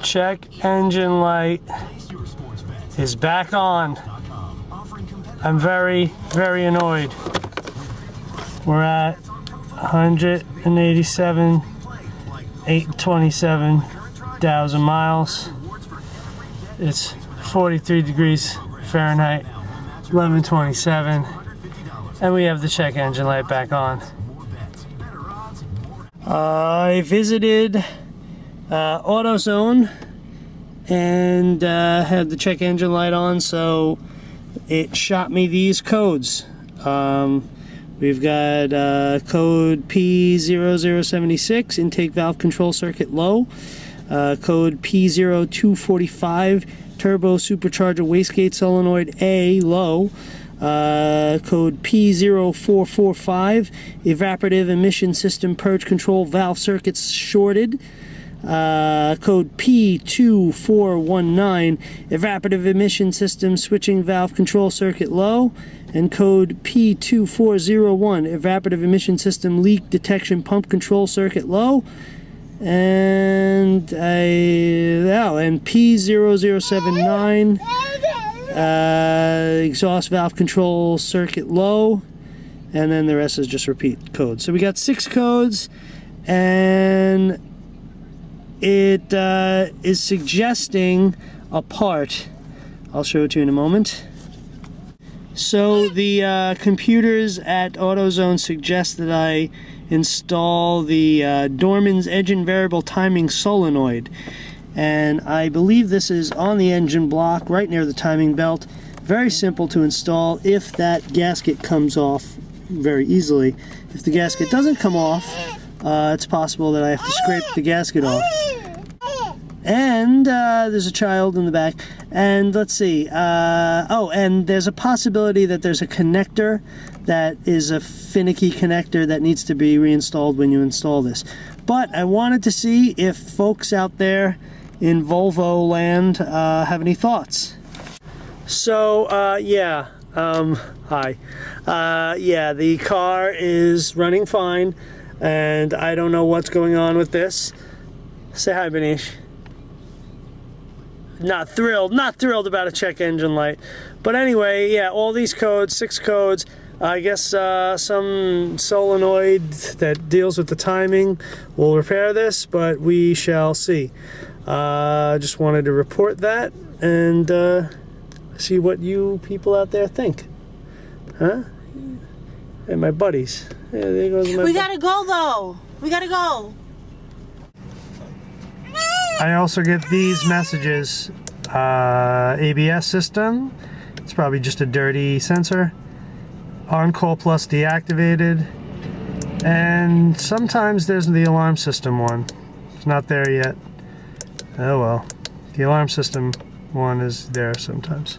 Check engine light is back on. I'm very, very annoyed. We're at 187,827,000 miles. It's 43 degrees Fahrenheit, 1127, and we have the check engine light back on. I visited AutoZone and had the check engine light on, so it shot me these codes. We've got code P0076, intake valve control circuit low, code P0245, turbo supercharger wastegate solenoid A low, code P0445, evaporative emission system purge control valve circuits shorted, code P2419, evaporative emission system switching valve control circuit low, and code P2401, evaporative emission system leak detection pump control circuit low, and P0079, exhaust valve control circuit low, and then the rest is just repeat codes. So we got 6 codes, and it is suggesting a part. I'll show it to you in a moment. So the computers at AutoZone suggest that I install the Dorman's engine variable timing solenoid, and I believe this is on the engine block right near the timing belt. Very simple to install if that gasket comes off very easily. If the gasket doesn't come off, it's possible that I have to scrape the gasket off. And there's a child in the back, and let's see, and there's a possibility that there's a connector that is a finicky connector that needs to be reinstalled when you install this. But I wanted to see if folks out there in Volvo land have any thoughts. So hi. Yeah, the car is running fine, and I don't know what's going on with this. Say hi, Benish. Not thrilled about a check engine light. But anyway, yeah, all these codes, 6 codes, I guess some solenoid that deals with the timing will repair this, but we shall see. Just wanted to report that and see what you people out there think. Huh? And my buddies. Yeah, there goes my We gotta go though. We gotta go. I also get these messages. ABS system. It's probably just a dirty sensor. On-call plus deactivated. And sometimes there's the alarm system one. It's not there yet. Oh well. The alarm system one is there sometimes.